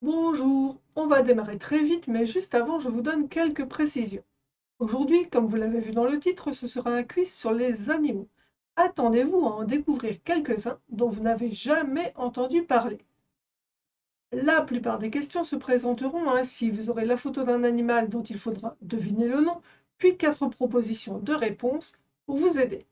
Bonjour, on va démarrer très vite, mais juste avant, je vous donne quelques précisions. Aujourd'hui, comme vous l'avez vu dans le titre, ce sera un quiz sur les animaux. Attendez-vous à en découvrir quelques-uns dont vous n'avez jamais entendu parler. La plupart des questions se présenteront ainsi. Vous aurez la photo d'un animal dont il faudra deviner le nom, puis 4 propositions de réponses pour vous aider.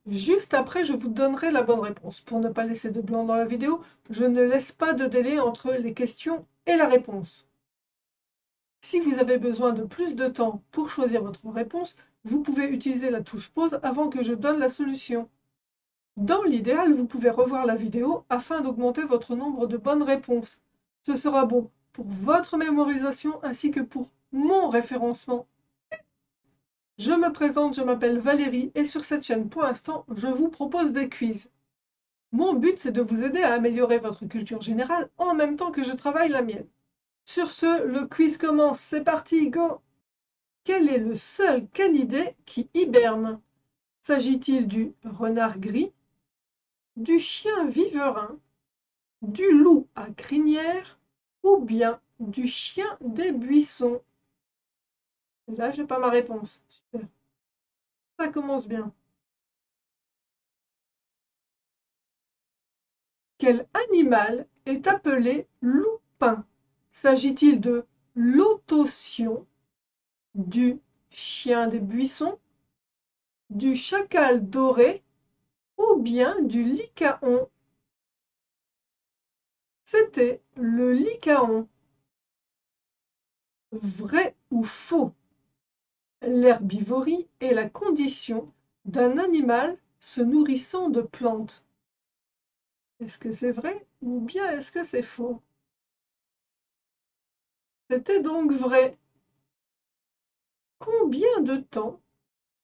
Juste après, je vous donnerai la bonne réponse. Pour ne pas laisser de blanc dans la vidéo, je ne laisse pas de délai entre les questions et la réponse. Si vous avez besoin de plus de temps pour choisir votre réponse, vous pouvez utiliser la touche pause avant que je donne la solution. Dans l'idéal, vous pouvez revoir la vidéo afin d'augmenter votre nombre de bonnes réponses. Ce sera bon pour votre mémorisation ainsi que pour mon référencement. Je me présente, je m'appelle Valérie et sur cette chaîne pour l'instant, je vous propose des quiz. Mon but, c'est de vous aider à améliorer votre culture générale en même temps que je travaille la mienne. Sur ce, le quiz commence, c'est parti, go! Quel est le seul canidé qui hiberne? S'agit-il du renard gris, du chien viverin, du loup à crinière ou bien du chien des buissons? Là, j'ai pas ma réponse. Super. Ça commence bien. Quel animal est appelé loupin? S'agit-il de l'autotion, du chien des buissons, du chacal doré ou bien du lycaon? C'était le lycaon. Vrai ou faux? L'herbivorie est la condition d'un animal se nourrissant de plantes. Est-ce que c'est vrai ou bien est-ce que c'est faux? C'était donc vrai. Combien de temps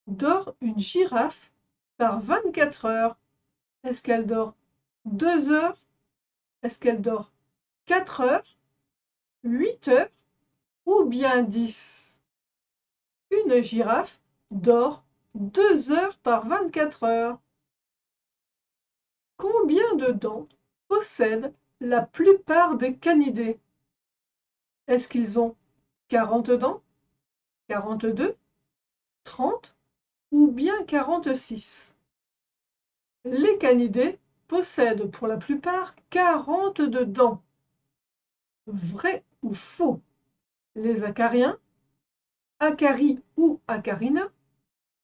dort une girafe par 24 heures? Est-ce qu'elle dort 2 heures? Est-ce qu'elle dort 4 heures, 8 heures ou bien 10? Une girafe dort 2 heures par 24 heures. Combien de dents possèdent la plupart des canidés? Est-ce qu'ils ont 40 dents, 42, 30 ou bien 46? Les canidés possèdent pour la plupart 42 dents. Vrai ou faux? Les acariens, acaries ou acarina,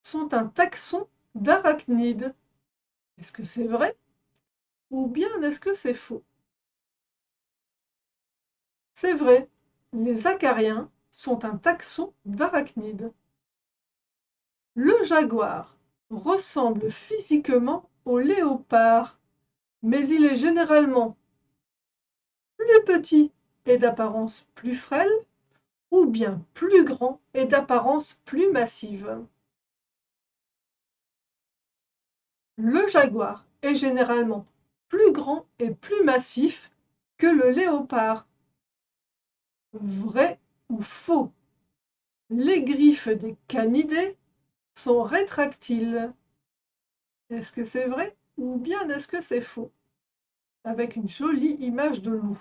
sont un taxon d'arachnides. Est-ce que c'est vrai ou bien est-ce que c'est faux? C'est vrai, les acariens sont un taxon d'arachnides. Le jaguar ressemble physiquement au léopard, mais il est généralement plus petit et d'apparence plus frêle, ou bien plus grand et d'apparence plus massive. Le jaguar est généralement plus grand et plus massif que le léopard. Vrai ou faux? Les griffes des canidés sont rétractiles. Est-ce que c'est vrai ou bien est-ce que c'est faux? Avec une jolie image de loup.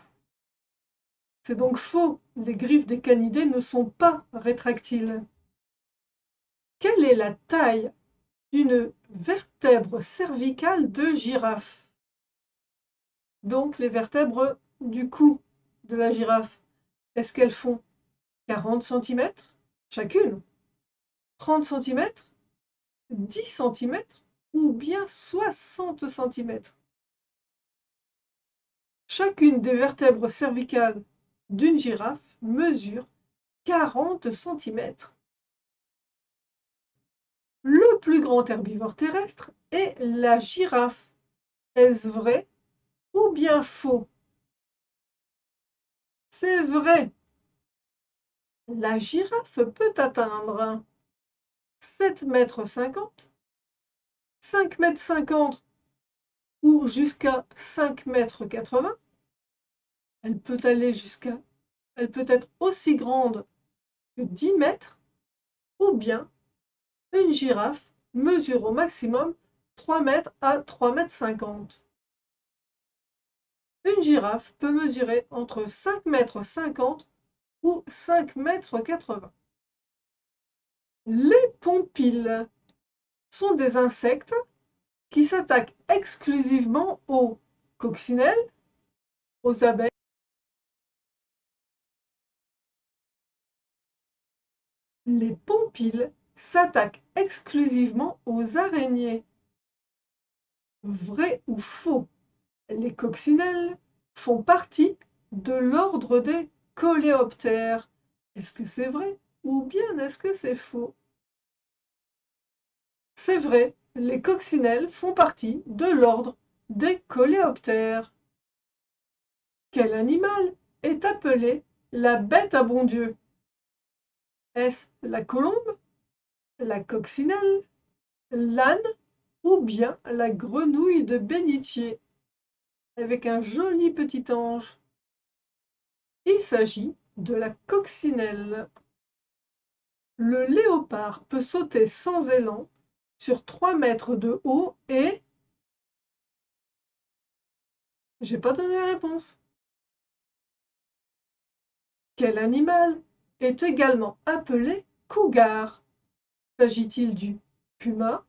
C'est donc faux, les griffes des canidés ne sont pas rétractiles. Quelle est la taille d'une vertèbre cervicale de girafe? Donc les vertèbres du cou de la girafe. Est-ce qu'elles font 40 centimètres chacune, 30 centimètres, 10 centimètres ou bien 60 centimètres? Chacune des vertèbres cervicales d'une girafe mesure 40 centimètres. Le plus grand herbivore terrestre est la girafe. Est-ce vrai ou bien faux? C'est vrai. La girafe peut atteindre 7,50 m, 5,50 m ou jusqu'à 5,80 m. Elle peut aller jusqu'à, elle peut être aussi grande que 10 mètres, ou bien une girafe mesure au maximum 3 mètres à 3,50 m. Une girafe peut mesurer entre 5,50 m ou 5,80 m. Les pompils sont des insectes qui s'attaquent exclusivement aux coccinelles, aux abeilles. Les pompils s'attaquent exclusivement aux araignées. Vrai ou faux? Les coccinelles font partie de l'ordre des coléoptères. Est-ce que c'est vrai ou bien est-ce que c'est faux? C'est vrai, les coccinelles font partie de l'ordre des coléoptères. Quel animal est appelé la bête à bon Dieu? Est-ce la colombe, la coccinelle, l'âne ou bien la grenouille de bénitier avec un joli petit ange? Il s'agit de la coccinelle. Le léopard peut sauter sans élan sur 3 mètres de haut et... J'ai pas donné la réponse. Quel animal est également appelé cougar? S'agit-il du puma,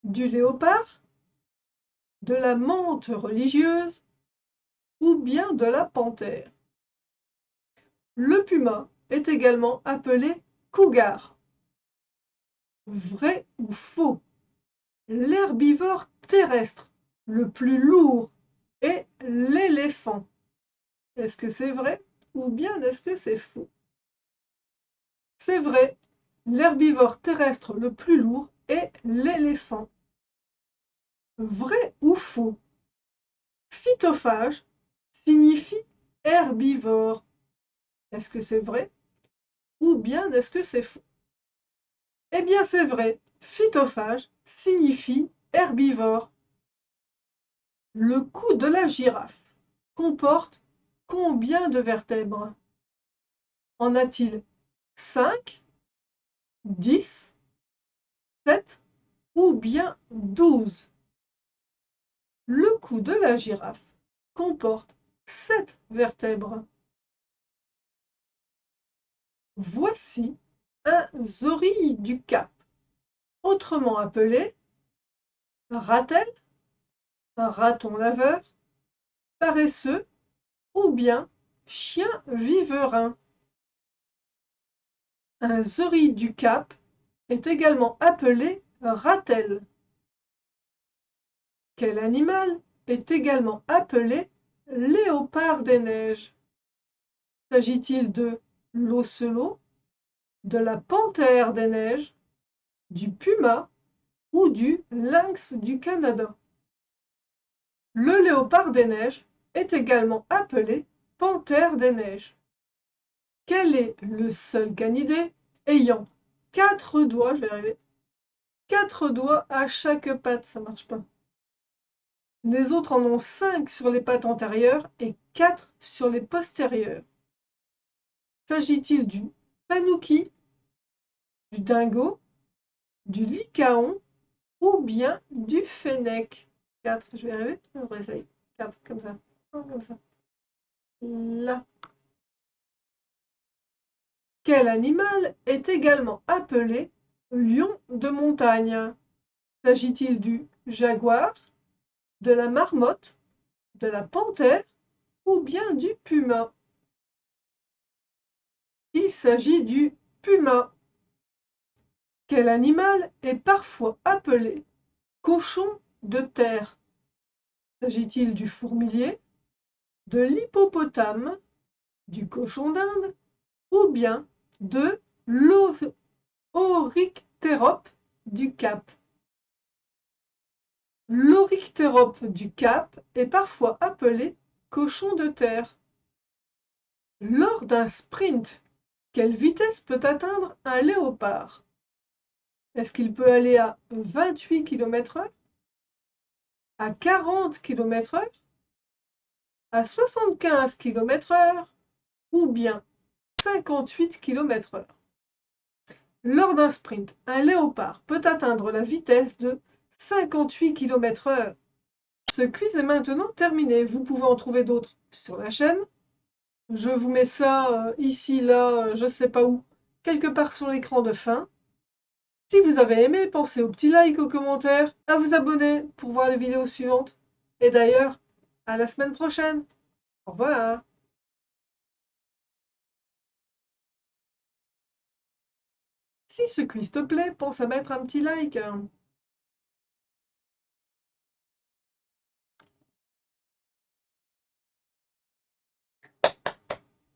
du léopard, de la mante religieuse ou bien de la panthère? Le puma est également appelé cougar. Vrai ou faux? L'herbivore terrestre le plus lourd est l'éléphant. Est-ce que c'est vrai ou bien est-ce que c'est faux? C'est vrai, l'herbivore terrestre le plus lourd est l'éléphant. Vrai ou faux? Phytophage signifie herbivore. Est-ce que c'est vrai ou bien est-ce que c'est faux? Eh bien c'est vrai, phytophage signifie herbivore. Le cou de la girafe comporte combien de vertèbres? En a-t-il 5, 10, 7 ou bien 12? Le cou de la girafe comporte 7 vertèbres. Voici un zorille du Cap, autrement appelé ratel, un raton laveur, paresseux ou bien chien viverin. Un zorille du Cap est également appelé ratel. Quel animal est également appelé léopard des neiges? S'agit-il de l'ocelot, de la panthère des neiges, du puma ou du lynx du Canada? Le léopard des neiges est également appelé panthère des neiges. Quel est le seul canidé ayant 4 doigts, je vais y arriver, 4 doigts à chaque patte, ça marche pas. Les autres en ont 5 sur les pattes antérieures et 4 sur les postérieures. S'agit-il du tanuki, du dingo, du lycaon ou bien du fennec? 4, je vais y arriver, on réessaye. 4, comme ça, comme ça. Là. Quel animal est également appelé lion de montagne? S'agit-il du jaguar, de la marmotte, de la panthère ou bien du puma? Il s'agit du puma. Quel animal est parfois appelé cochon de terre? S'agit-il du fourmilier, de l'hippopotame, du cochon d'Inde ou bien de l'Oryctérope du Cap? L'Oryctérope du Cap est parfois appelé cochon de terre. Lors d'un sprint, quelle vitesse peut atteindre un léopard? Est-ce qu'il peut aller à 28 km/h, à 40 km/h, à 75 km/h ou bien 58 km/h? Lors d'un sprint, un léopard peut atteindre la vitesse de 58 km/h. Ce quiz est maintenant terminé. Vous pouvez en trouver d'autres sur la chaîne. Je vous mets ça ici, là, je sais pas où, quelque part sur l'écran de fin. Si vous avez aimé, pensez au petit like, au commentaire, à vous abonner pour voir les vidéos suivantes. Et d'ailleurs, à la semaine prochaine. Au revoir. Si ce quiz te plaît, pense à mettre un petit like.